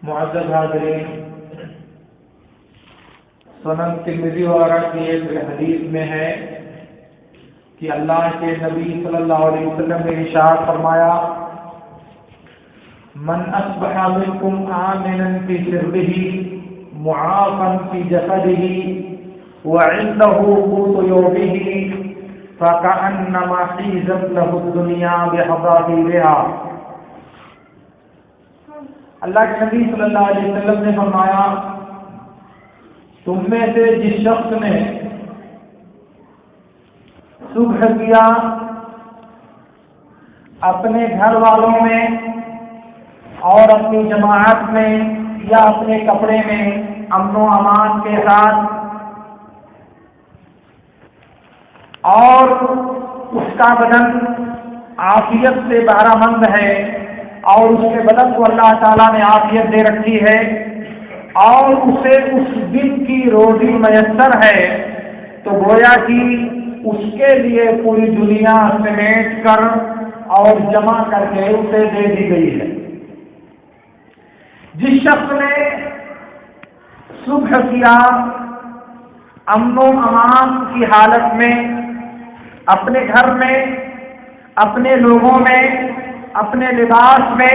معزز حاضرین، سنن ترمذی وغیرہ کی ایک حدیث میں ہے کہ اللہ کے نبی صلی اللہ علیہ وسلم نے ارشاد فرمایا، من اصبح منکم آمنا فی سربه معافا فی جسده وعنده قوت یومه فکأنما حیزت له الدنیا بحذافیرها۔ اللہ کے نبی صلی اللہ علیہ وسلم نے فرمایا، تم میں سے جس شخص نے صبح کیا اپنے گھر والوں میں اور اپنی جماعت میں یا اپنے کپڑے میں امن و امان کے ساتھ، اور اس کا بدن عافیت سے بہرہ مند ہے اور اس کے بدن کو اللہ تعالیٰ نے عافیت دے رکھی ہے اور اسے اس دن کی روزی میسر ہے، تو گویا کہ اس کے لیے پوری دنیا سمیٹ کر اور جمع کر کے اسے دے دی گئی ہے۔ جس شخص نے صبح کیا امن و امان کی حالت میں، اپنے گھر میں، اپنے لوگوں میں، اپنے لباس میں،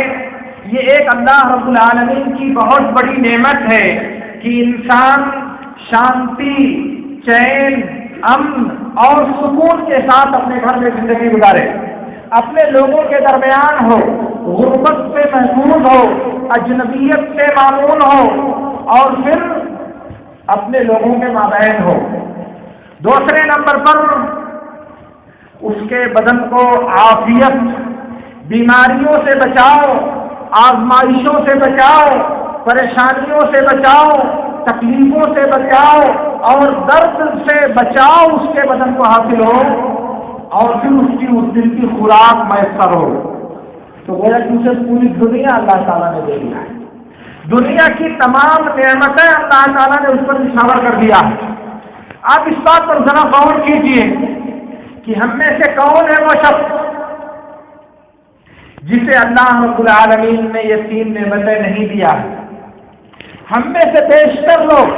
یہ ایک اللہ رب العالمین کی بہت بڑی نعمت ہے کہ انسان شانتی، چین، امن اور سکون کے ساتھ اپنے گھر میں زندگی گزارے، اپنے لوگوں کے درمیان ہو، غربت سے محفوظ ہو، اجنبیت سے معمون ہو اور پھر اپنے لوگوں کے مابین ہو۔ دوسرے نمبر پر اس کے بدن کو عافیت، بیماریوں سے بچاؤ، آزمائشوں سے بچاؤ، پریشانیوں سے بچاؤ، تکلیفوں سے بچاؤ اور درد سے بچاؤ اس کے بدن کو حاصل ہو اور پھر اس کی اس دن کی خوراک میسر ہو، تو گویا کہ اسے پوری دنیا اللہ تعالیٰ نے دے دیا ہے۔ دنیا کی تمام نعمتیں اللہ تعالیٰ نے اس پر نشاور کر دیا ہے۔ آپ اس بات پر ذرا غور کیجیے کہ ہم میں سے کون ہے وہ شخص جسے اللہ رب العالمین نے یہ تین نعمتیں نہیں دیا ہے؟ ہم میں سے بیشتر لوگ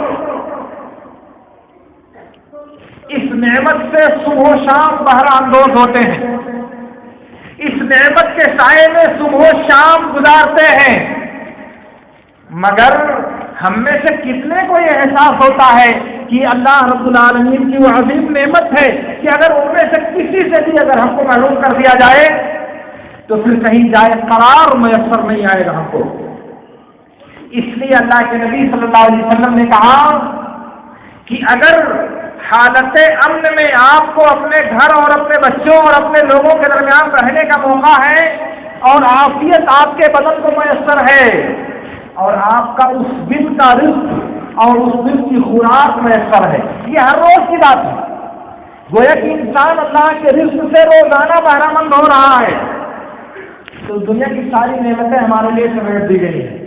اس نعمت سے صبح و شام بہرہ اندوز ہوتے ہیں، اس نعمت کے سائے میں صبح و شام گزارتے ہیں، مگر ہم میں سے کتنے کو یہ احساس ہوتا ہے کہ اللہ رب العالمین کی وہ عظیم نعمت ہے کہ اگر ان میں سے کسی سے بھی اگر ہم کو محروم کر دیا جائے تو پھر کہیں جائے قرار میسر نہیں آئے گا ہم کو۔ اس لیے اللہ کے نبی صلی اللہ علیہ وسلم نے کہا کہ اگر حالت امن میں آپ کو اپنے گھر اور اپنے بچوں اور اپنے لوگوں کے درمیان رہنے کا موقع ہے اور عافیت آپ کے بدن کو میسر ہے اور آپ کا اس دن کا رزق اور اس دن کی خوراک میسر ہے، یہ ہر روز کی بات ہے، گویا کہ انسان اللہ کے رزق سے روزانہ بہرہ مند ہو رہا ہے، تو دنیا کی ساری نعمتیں ہمارے لیے سمیٹ دی گئی ہیں۔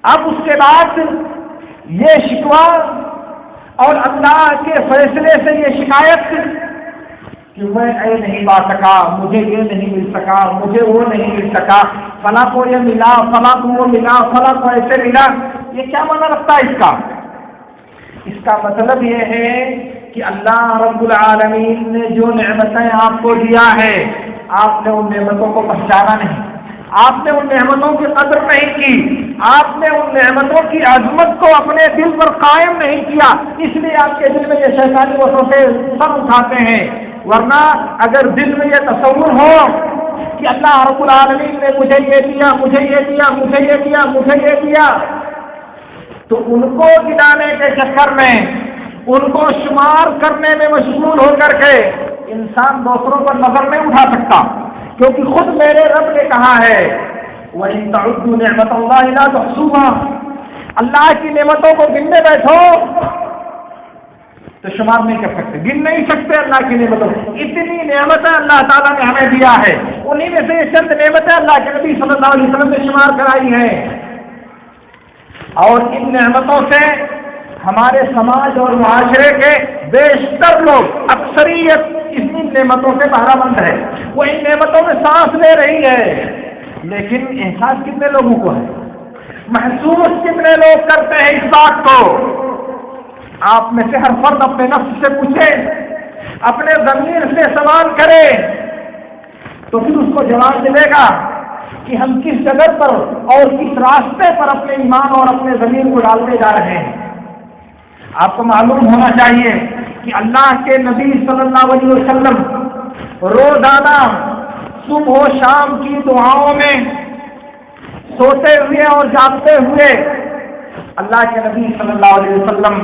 اب اس کے بعد یہ شکوہ اور اللہ کے فیصلے سے یہ شکایت کہ میں نہیں پا سکا، مجھے یہ نہیں مل سکا، مجھے وہ نہیں مل سکا، فلاں کو یہ ملا، فلاں کو وہ ملا، فلاں کو ایسے ملا، یہ کیا معنی رکھتا ہے اس کا؟ اس کا مطلب یہ ہے کہ اللہ رب العالمین نے جو نعمتیں آپ کو دیا ہے، آپ نے ان نعمتوں کو پہچانا نہیں، آپ نے ان نعمتوں کی قدر نہیں کی، آپ نے ان نعمتوں کی عظمت کو اپنے دل پر قائم نہیں کیا، اس لیے آپ کے دل میں یہ شیطانی وسوسے سر اٹھاتے ہیں۔ ورنہ اگر دل میں یہ تصور ہو کہ اللہ رب العالمین نے مجھے یہ دیا، مجھے یہ دیا، مجھے یہ دیا، مجھے یہ دیا، تو ان کو گرانے کے چکر میں، ان کو شمار کرنے میں مشغول ہو کر کے انسان دوسروں پر نظر نہیں اٹھا سکتا، کیونکہ خود میرے رب نے کہا ہے وَإِن تَعُدُّوا نِعْمَتَ اللَّهِ لَا تُحْصُوهَا، اللہ کی نعمتوں کو گننے بیٹھو تو شمار نہیں کر سکتے، گن نہیں سکتے اللہ کی نعمتوں، اتنی نعمتیں اللہ تعالیٰ نے ہمیں دیا ہے، انہی میں سے چند نعمتیں اللہ کے نبی صلی اللہ علیہ وسلم نے شمار کرائی ہیں، اور ان نعمتوں سے ہمارے سماج اور معاشرے کے بیشتر لوگ، اکثریت اتنی نعمتوں سے بہرہ مند ہے، وہ ان نعمتوں میں سانس لے رہی ہے، لیکن احساس کتنے لوگوں کو ہے؟ محسوس کتنے لوگ کرتے ہیں اس بات کو؟ آپ میں سے ہر فرد اپنے نفس سے پوچھے، اپنے ضمیر سے سوال کرے، تو پھر اس کو جواب ملے گا کہ ہم کس جگہ پر اور کس راستے پر اپنے ایمان اور اپنے ضمیر کو ڈالتے جا رہے ہیں۔ آپ کو معلوم ہونا چاہیے کہ اللہ کے نبی صلی اللہ علیہ وسلم روزانہ صبح و شام کی دعاؤں میں سوتے ہوئے اور جاگتے ہوئے اللہ کے نبی صلی اللہ علیہ وسلم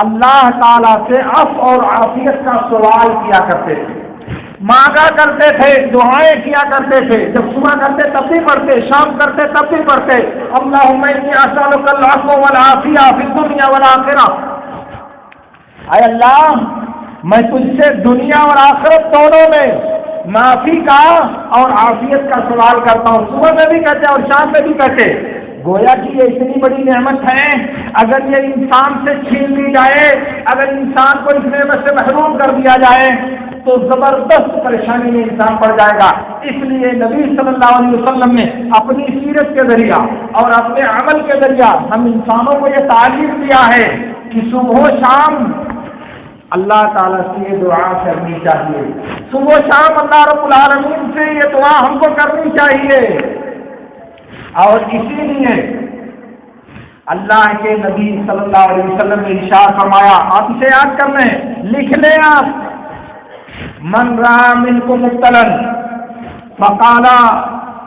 اللہ تعالیٰ سے عفو اور عافیت کا سوال کیا کرتے تھے، مانگا کرتے تھے، دعائیں کیا کرتے تھے۔ جب صبح کرتے تب بھی پڑھتے، شام کرتے تب بھی پڑھتے، اللہم انی اسألک العفو والعافیہ فی الدنیا والآخرہ۔ اے اللہ، میں تجھ سے دنیا اور آخرت دونوں میں معافی کا اور عافیت کا سوال کرتا ہوں۔ صبح میں بھی کہتے اور شام میں بھی کہتے۔ گویا کہ یہ اتنی بڑی نعمت ہے، اگر یہ انسان سے چھین لی جائے، اگر انسان کو اس نعمت سے محروم کر دیا جائے تو زبردست پریشانی میں انسان پڑ جائے گا۔ اس لیے نبی صلی اللہ علیہ وسلم نے اپنی سیرت کے ذریعہ اور اپنے عمل کے ذریعہ ہم انسانوں کو یہ تعلیم دیا ہے کہ صبح و شام اللہ تعالیٰ سے یہ دعا کرنی چاہیے، صبح و شام اللہ رب العالمین سے یہ دعا ہم کو کرنی چاہیے۔ اور اسی لیے اللہ کے نبی صلی اللہ علیہ وسلم نے ارشاد فرمایا، آپ اسے یاد کر لیں، لکھ لیں آپ، من رأى منکم مبتلا فقال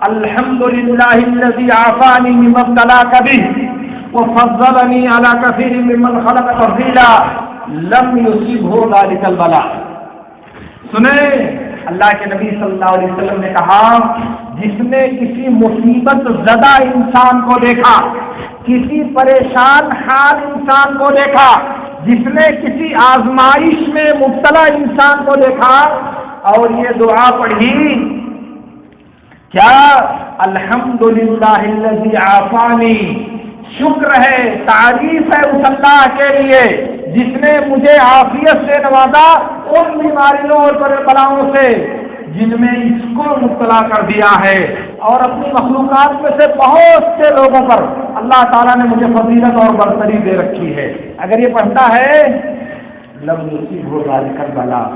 الحمد للہ الذی عافانی مما ابتلاک به وفضلنی علی کثیر ممن خلق تفضیلا لم یصبہ ذلک البلاء۔ سنیں، اللہ کے نبی صلی اللہ علیہ وسلم نے کہا، جس نے کسی مصیبت زدہ انسان کو دیکھا، کسی پریشان حال انسان کو دیکھا، جس نے کسی آزمائش میں مبتلا انسان کو دیکھا اور یہ دعا پڑھی، کیا الحمدللہ الذی عافانی، شکر ہے، تعریف ہے اس اللہ کے لیے جس نے مجھے عافیت سے نوازا ان بیماریوں اور بلاؤں سے جن میں اس کو مبتلا کر دیا ہے، اور اپنی مخلوقات میں سے بہت سے لوگوں پر اللہ تعالیٰ نے مجھے فضیلت اور برتری دے رکھی ہے۔ اگر یہ پڑھتا ہے لم یصبہ ذلک البلاء،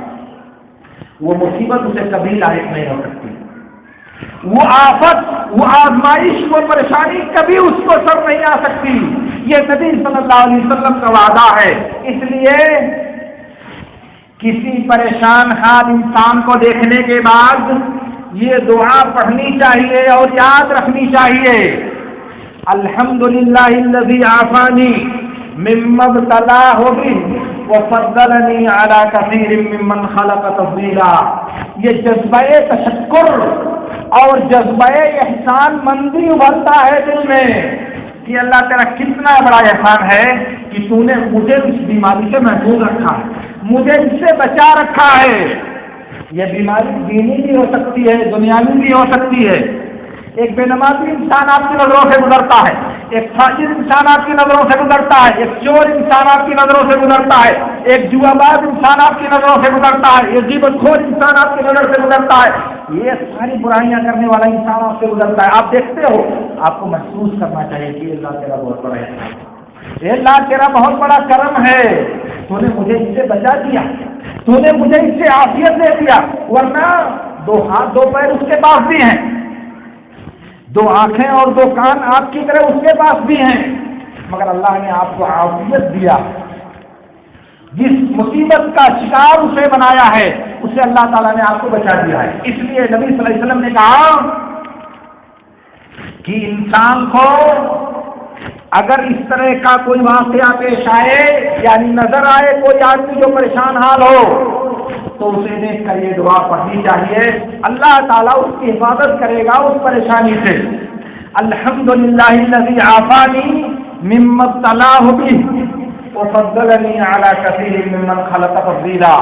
وہ مصیبت اسے کبھی لاحق نہیں ہو سکتی، وہ آفت، وہ آزمائش، وہ پریشانی کبھی اس کو سر نہیں آ سکتی۔ یہ نبی صلی اللہ علیہ وسلم کا وعدہ ہے۔ اس لیے کسی پریشان حال انسان کو دیکھنے کے بعد یہ دعا پڑھنی چاہیے اور یاد رکھنی چاہیے، الحمدللہ الذی عافانی مما ابتلاہ بہ وفضلنی علی کثیر ممن خلق تفضیلا۔ یہ جذبہ تشکر اور جذبہ احسان مندی ابھرتا ہے دل میں کہ اللہ تیرا کتنا بڑا احسان ہے کہ تو نے مجھے اس بیماری سے محفوظ رکھا ہے، مجھے اس سے بچا رکھا ہے۔ یہ بیماری دینی بھی ہو سکتی ہے، دنیاوی بھی ہو سکتی ہے۔ ایک بے نمازی انسان آپ کی نظروں سے گزرتا ہے، ایک فاجر انسان آپ کی نظروں سے گزرتا ہے، ایک چور انسان آپ کی نظروں سے گزرتا ہے، ایک جوا باز انسان آپ کی نظروں سے گزرتا ہے، ایک غیبت خور انسان آپ کی نظر سے گزرتا ہے، یہ ساری برائیاں کرنے والا انسان آپ سے گزرتا ہے۔ آپ دیکھتے ہو، آپ کو محسوس کرنا چاہیے کہ اللہ تیرا بہت بڑا ہے، اللہ تیرا بہت بڑا کرم ہے، تو نے مجھے اس سے بچا دیا، تو نے مجھے اس سے عافیت دے دیا، ورنہ دو ہاتھ دو پیر اس کے پاس بھی ہیں، دو آنکھیں اور دو کان آپ کی طرح اس کے پاس بھی ہیں، مگر اللہ نے آپ کو عافیت دیا۔ جس مصیبت کا شکار اسے بنایا ہے اسے اللہ تعالیٰ نے آپ کو بچا دیا ہے۔ اس لیے نبی صلی اللہ علیہ وسلم نے کہا کہ انسان کو اگر اس طرح کا کوئی واقعہ پیش آئے، یعنی نظر آئے کوئی آدمی جو پریشان حال ہو، تو اسے دیکھ کر یہ دعا پڑھنی چاہیے، اللہ تعالیٰ اس کی حفاظت کرے گا اس پریشانی سے۔ الحمدللہ الذی عافانی مما ابتلاہ بہ وفضلنی علی کثیر ممن خلق تفضیلا۔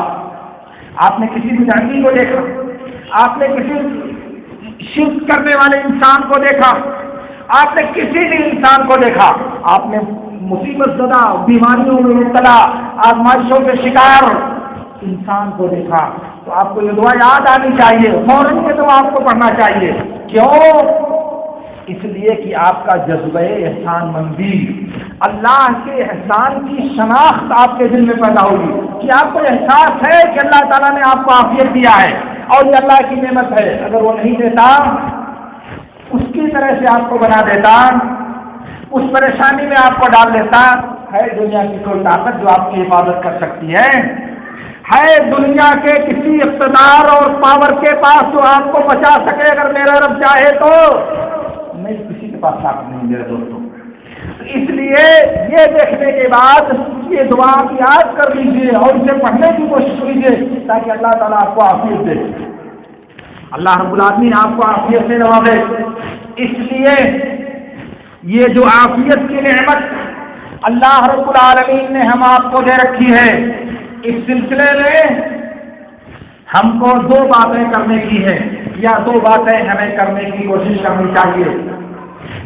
آپ نے کسی بدعتی کو دیکھا، آپ نے کسی شرک کرنے والے انسان کو دیکھا، آپ نے کسی بھی انسان کو دیکھا، آپ نے مصیبت زدہ، بیماریوں میں مبتلا، آزمائشوں کے شکار انسان کو دیکھا، تو آپ کو یہ دعا یاد آنی چاہیے، فوراً یہ دعا آپ کو پڑھنا چاہیے۔ کیوں؟ اس لیے کہ آپ کا جذبہ احسان مندی، اللہ کے احسان کی شناخت آپ کے دل میں پیدا ہوگی کہ آپ کو احساس ہے کہ اللہ تعالیٰ نے آپ کو عافیت دیا ہے اور یہ اللہ کی نعمت ہے، اگر وہ نہیں دیتا اس کی طرح سے آپ کو بنا دیتا، اس پریشانی میں آپ کو ڈال دیتا۔ ہے دنیا کی کوئی طاقت جو آپ کی حفاظت کر سکتی ہے دنیا کے کسی اقتدار اور پاور کے پاس جو آپ کو بچا سکے اگر میرا رب چاہے تو؟ نہیں، کسی کے پاس طاقت نہیں میرے دوستوں۔ اس لیے یہ دیکھنے کے بعد یہ دعا کی یاد کر لیجیے اور اسے پڑھنے کی کوشش کیجیے تاکہ اللہ تعالیٰ آپ کو عافیت دے، اللہ رب العالمین آپ کو عافیت سے نوازے۔ اس لیے یہ جو عافیت کی نعمت اللہ رب العالمین نے ہم آپ کو دے رکھی ہے، اس سلسلے میں ہم کو دو باتیں کرنے کی ہے یا دو باتیں ہمیں کرنے کی کوشش کرنی چاہیے۔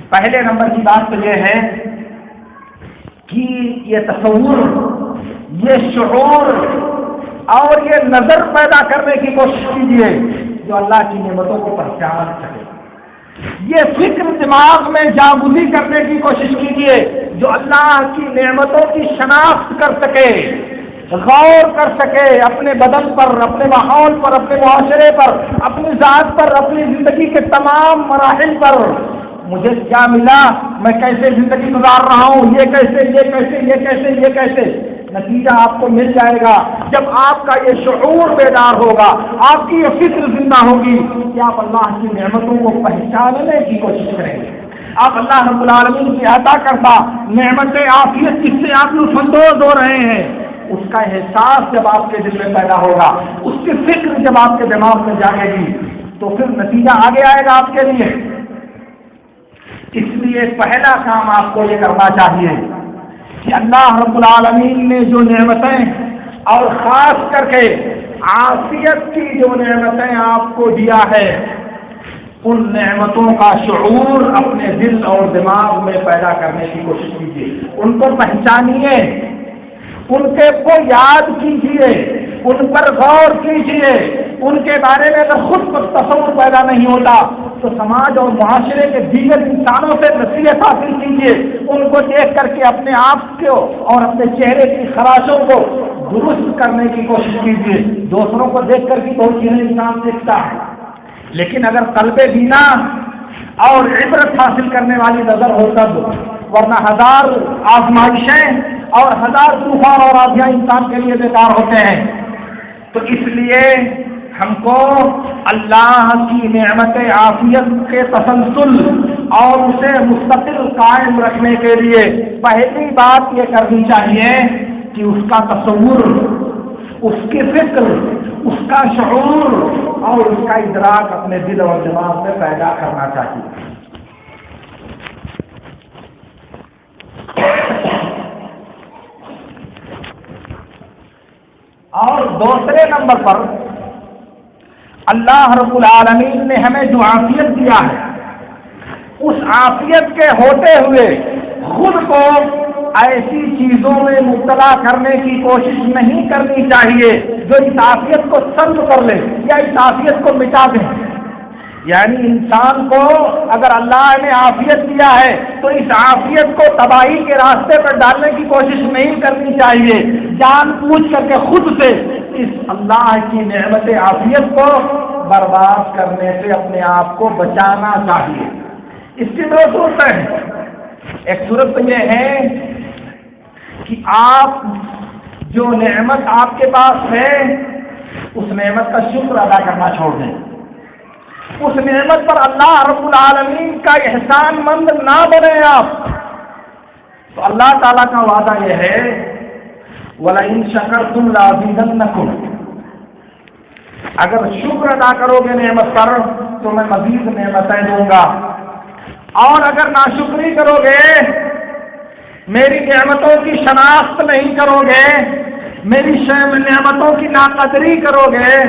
پہلے نمبر کی بات تو یہ ہے کہ یہ تصور، یہ شعور اور یہ نظر پیدا کرنے کی کوشش کیجیے جو اللہ کی نعمتوں کو پہچان سکے، یہ فکر دماغ میں جاگزی کرنے کی کوشش کیجیے جو اللہ کی نعمتوں کی شناخت کر سکے، غور کر سکے اپنے بدن پر، اپنے ماحول پر، اپنے معاشرے پر، اپنی ذات پر، اپنی زندگی کے تمام مراحل پر۔ مجھے کیا ملا، میں کیسے زندگی گزار رہا ہوں، یہ کیسے یہ کیسے یہ کیسے یہ کیسے۔ نتیجہ آپ کو مل جائے گا جب آپ کا یہ شعور بیدار ہوگا، آپ کی یہ فکر زندہ ہوگی کہ آپ اللہ کی نعمتوں کو پہچاننے کی کوشش کریں گے۔ آپ اللہ رب العالمین کی عطا کردہ نعمت عافیت جس سے آپ لطف اندوز ہو رہے ہیں، اس کا احساس جب آپ کے دل میں پیدا ہوگا، اس کی فکر جب آپ کے دماغ میں جاگے گی تو پھر نتیجہ آگے آئے گا آپ کے لیے۔ اس لیے پہلا کام آپ کو یہ کرنا چاہیے کہ اللہ رب العالمین نے جو نعمتیں اور خاص کر کے عافیت کی جو نعمتیں آپ کو دیا ہے، ان نعمتوں کا شعور اپنے دل اور دماغ میں پیدا کرنے کی کوشش کیجیے، ان کو پہچانیے، ان کے کو یاد کیجیے، ان پر غور کیجیے۔ ان کے بارے میں اگر خود کو تصور پیدا نہیں ہوتا تو سماج اور معاشرے کے دیگر انسانوں سے نصیحت حاصل کیجیے، ان کو دیکھ کر کے اپنے آپ کو اور اپنے چہرے کی خراشوں کو درست کرنے کی کوشش کیجیے۔ دوسروں کو دیکھ کر بھی بہت چیزیں انسان سیکھتا ہے، لیکن اگر قلب بینا اور عبرت حاصل کرنے والی نظر ہو تب، ورنہ ہزار آزمائشیں اور ہزار طوفان اور آندیاں انسان کے لیے بیکار ہوتے ہیں۔ تو اس لیے ہم کو اللہ کی نعمت عافیت کے تسلسل اور اسے مستقل قائم رکھنے کے لیے پہلی بات یہ کرنی چاہیے کہ اس کا تصور، اس کی فکر، اس کا شعور اور اس کا ادراک اپنے دل اور دماغ میں پیدا کرنا چاہیے۔ اور دوسرے نمبر پر اللہ رب العالمین نے ہمیں جو عافیت دیا ہے، اس عافیت کے ہوتے ہوئے خود کو ایسی چیزوں میں مبتلا کرنے کی کوشش نہیں کرنی چاہیے جو اس عافیت کو سلب کر لے یا اس عافیت کو مٹا دے۔ یعنی انسان کو اگر اللہ نے عافیت دیا ہے تو اس عافیت کو تباہی کے راستے پر ڈالنے کی کوشش نہیں کرنی چاہیے، جان بوجھ کر کے خود سے اس اللہ کی نعمت عافیت کو برباد کرنے سے اپنے آپ کو بچانا چاہیے۔ اس کی دو صورتیں ہیں، ایک صورت یہ ہے کہ آپ جو نعمت آپ کے پاس ہے اس نعمت کا شکر ادا کرنا چھوڑ دیں، اس نعمت پر اللہ رب العالمین کا احسان مند نہ بنے آپ۔ تو اللہ تعالیٰ کا وعدہ یہ ہے وَلَئِن شَكَرْتُمْ لَأَزِيدَنَّكُمْ، اگر شکر ادا کرو گے نعمت پر تو میں مزید نعمتیں دوں گا، اور اگر ناشکری کرو گے، میری نعمتوں کی شناخت نہیں کرو گے، میری نعمتوں کی ناقدری کرو گے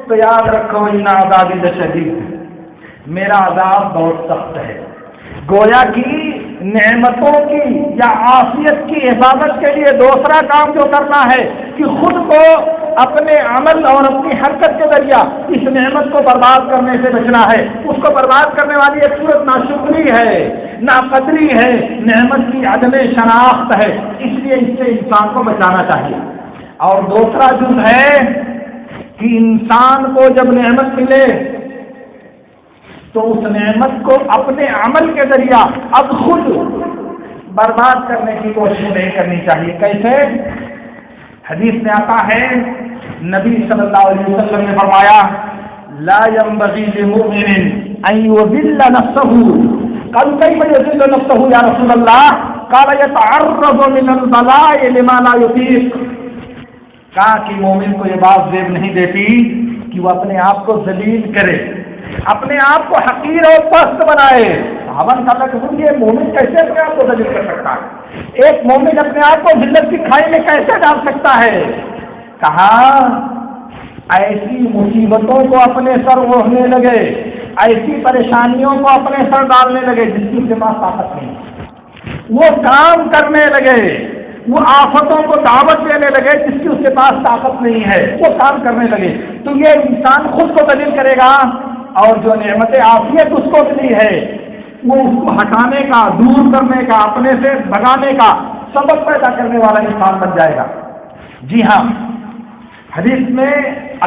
تو یاد رکھو ان عذابی لشدید، میرا عذاب بہت سخت ہے۔ گویا کی نعمتوں کی یا عافیت کی حفاظت کے لیے دوسرا کام جو کرنا ہے کہ خود کو اپنے عمل اور اپنی حرکت کے ذریعہ اس نعمت کو برباد کرنے سے بچنا ہے. اس کو برباد کرنے والی ایک صورت ناشکری ہے، ناقدری ہے، نعمت کی عدم شناخت ہے. اس لیے اس سے انسان کو بچانا چاہیے. اور دوسرا جز ہے کہ انسان کو جب نعمت ملے تو اس نعمت کو اپنے عمل کے ذریعہ اب خود برباد کرنے کی کوشش نہیں کرنی چاہیے. کیسے؟ حدیث میں آتا ہے، نبی صلی اللہ علیہ وسلم نے فرمایا لا ينبغي لمؤمن ان يذل نفسه. قالوا كيف يذل نفسه يا رسول الله؟ قال يتعرض من البلاء لما لا يطيق. کہا کہ مومن کو یہ بات زیب نہیں دیتی کہ وہ اپنے آپ کو ذلیل کرے، اپنے آپ کو حقیر اور پست بنائے. صحابہ نے کہا کہ یہ مومن کیسے اپنے آپ کو ذلیل کر سکتا ہے؟ ایک مومن اپنے آپ کو ذلت کی کھائی میں کیسے ڈال سکتا ہے؟ کہا ایسی مصیبتوں کو اپنے سر اوڑھنے لگے، ایسی پریشانیوں کو اپنے سر ڈالنے لگے جس کی اس کے پاس طاقت نہیں، وہ کام کرنے لگے، وہ آفتوں کو دعوت دینے لگے جس کی اس کے پاس طاقت نہیں ہے، وہ کام کرنے لگے. تو یہ انسان خود کو ذلیل کرے گا اور جو نعمت عافیت اس کو ملی ہے وہ اس کو ہٹانے کا، دور کرنے کا، اپنے سے بھگانے کا سبب پیدا کرنے والا انسان بن جائے گا. جی ہاں، حدیث میں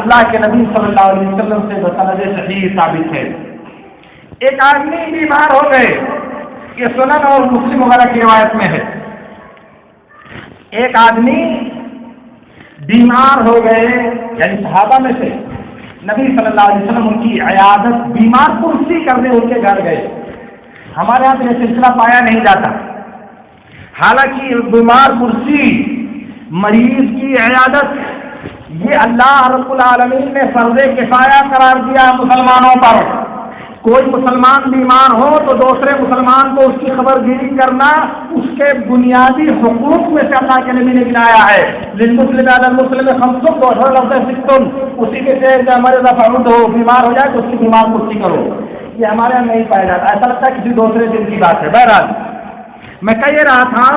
اللہ کے نبی صلی اللہ علیہ وسلم سے بسند صحیح ثابت ہے، ایک آدمی بیمار ہو گئے، یہ سنن اور مسلم وغیرہ کی روایت میں ہے. ایک آدمی بیمار ہو گئے، یعنی صحابہ میں سے نبی صلی اللہ علیہ وسلم ان کی عیادت، بیمار پرسی کرنے ان کے گھر گئے. ہمارے یہاں یہ سلسلہ پایا نہیں جاتا، حالانکہ بیمار پرسی، مریض کی عیادت یہ اللہ رب العالمین نے فرض کفایہ قرار دیا مسلمانوں پر. کوئی مسلمان بیمار ہو تو دوسرے مسلمان کو اس کی خبر گیری کرنا اس کے بنیادی حقوق میں سے اللہ کے نبی نے گنایا ہے. للمسلم علی المسلم خمس و اسی کے سے ہمارے فرد ہو، بیمار ہو جائے تو اس کی بیمار پرسی کرو. یہ ہمارے یہاں نہیں پایا جاتا، ایسا لگتا ہے کسی دوسرے دن کی بات ہے. بہرحال میں کہہ رہا تھا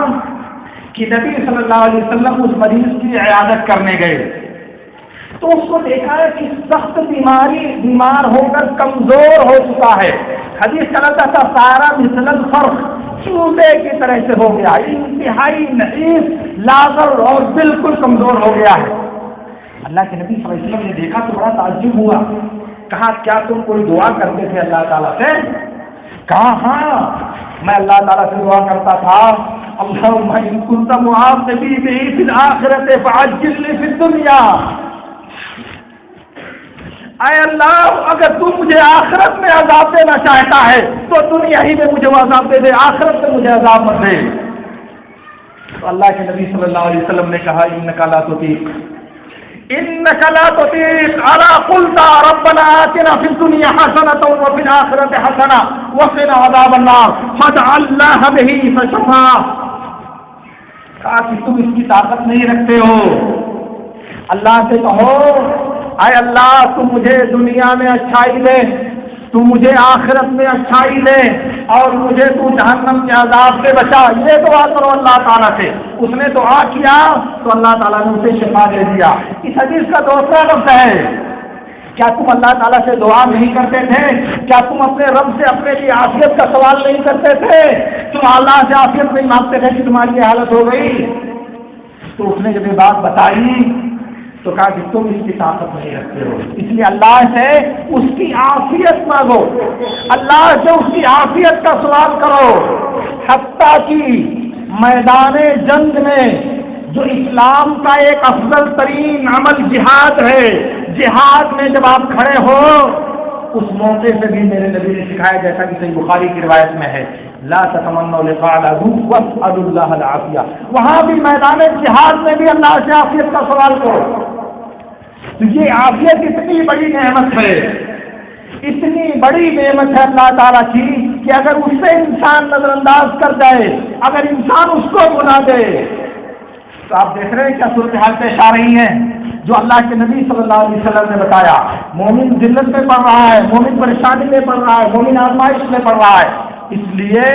کہ نبی صلی اللہ علیہ وسلم اس مریض کی عیادت کرنے گئے تو اس کو دیکھا ہے کہ سخت بیمار ہو کر کمزور ہو چکا ہے. حدیث چلتا تھا سارا مثل الفرخ، چوبے کی طرح سے ہو گیا، انتہائی نحیف، لاغر اور بالکل کمزور ہو گیا ہے. اللہ کے نبی صلی اللہ علیہ وسلم نے دیکھا تو بڑا تعجب ہوا. کہا کیا تم کوئی دعا کرتے تھے اللہ تعالیٰ سے؟ کہا ہاں میں اللہ تعالیٰ سے دعا کرتا تھا، اللہم ان کنت معاذبی بی فی الآخرۃ فعجل لی فی الدنیا. اے اللہ اگر تم مجھے آخرت میں عذاب دینا چاہتا ہے تو دنیا ہی میں مجھے وہ عذاب دے دے، آخرت میں مجھے عذاب مت دے. تو اللہ کے نبی صلی اللہ علیہ وسلم نے کہا انک لا تطیق، انک لا تطیق، الا قلت ربنا آتنا فی الدنیا حسنۃ وفی الآخرۃ حسنۃ وقنا عذاب النار فجعلناها به فشفا. کہا کہ تم اس کی طاقت نہیں رکھتے ہو. اللہ سے کہو اے اللہ تم مجھے دنیا میں اچھائی دے، تو مجھے آخرت میں اچھائی دے اور مجھے تو جہنم کے عذاب سے بچا. یہ دعا کرو اللہ تعالیٰ سے. اس نے دعا کیا تو اللہ تعالیٰ نے اسے شفا دے دیا. اس حدیث کا دوسرا لفظ ہے، کیا تم اللہ تعالیٰ سے دعا نہیں کرتے تھے؟ کیا تم اپنے رب سے اپنے لیے عافیت کا سوال نہیں کرتے تھے؟ تم اللہ سے عافیت نہیں مانگتے تھے کہ تمہاری یہ حالت ہو گئی؟ تو اس نے جب یہ بات بتائی تو کہا کہ تم اس کی طاقت نہیں رکھتے ہو، اس لیے اللہ سے اس کی عافیت مانگو، اللہ سے اس کی عافیت کا سوال کرو. حتیٰ کہ میدان جنگ میں جو اسلام کا ایک افضل ترین عمل جہاد ہے، جہاد میں جب آپ کھڑے ہو اس موقع سے بھی میرے نبی نے سکھایا، جیسا کہ صحیح بخاری کی روایت میں ہے، لا تتمنوا لقاء العدو واسألوا اللہ العافیہ. وہاں بھی میدان جہاد میں بھی اللہ سے عافیت کا سوال کرو. تو یہ عافیت اتنی بڑی نعمت ہے، اتنی بڑی نعمت ہے اللہ تعالیٰ کی کہ اگر اس سے انسان نظر انداز کر جائے، اگر انسان اس کو بلا دے تو آپ دیکھ رہے ہیں کیا صورتحال پیش آ رہی ہیں جو اللہ کے نبی صلی اللہ علیہ وسلم نے بتایا. مومن ذلت میں پڑ رہا ہے، مومن پریشانی میں پڑ رہا ہے، مومن آزمائش میں پڑ رہا ہے. اس لیے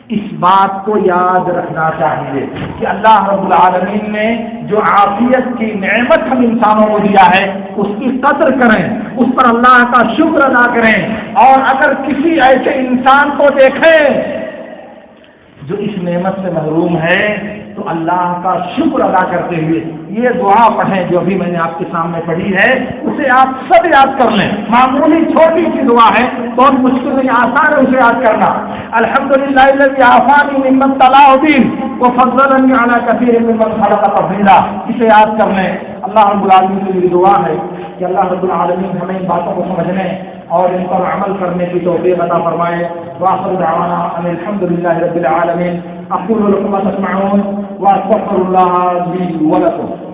اس بات کو یاد رکھنا چاہیے کہ اللہ رب العالمین نے جو عافیت کی نعمت ہم انسانوں کو دیا ہے اس کی قدر کریں، اس پر اللہ کا شکر ادا کریں، اور اگر کسی ایسے انسان کو دیکھیں جو اس نعمت سے محروم ہے تو اللہ کا شکر ادا کرتے ہوئے یہ دعا پڑھیں جو ابھی میں نے آپ کے سامنے پڑھی ہے، اسے آپ سب یاد کر لیں۔ معمولی چھوٹی سی دعا ہے، بہت مشکل نہیں، آسان ہے اسے یاد کرنا۔ الحمدللہ الذی عافانی ممن ابتلاه به وفضلنی علی کثیر ممن خلق تفضیلا، اسے یاد کر لیں۔ اللہ رب العالمین سے میری دعا ہے کہ اللہ رب العالمین ہمیں ان باتوں کو سمجھنے اور ان پر عمل کرنے کی توفیق عطا فرمائے۔ وآخر دعوانا ان الحمد للہ رب العالمین۔ اقول لكم ما تسمعون واستغفر الله لي ولكم۔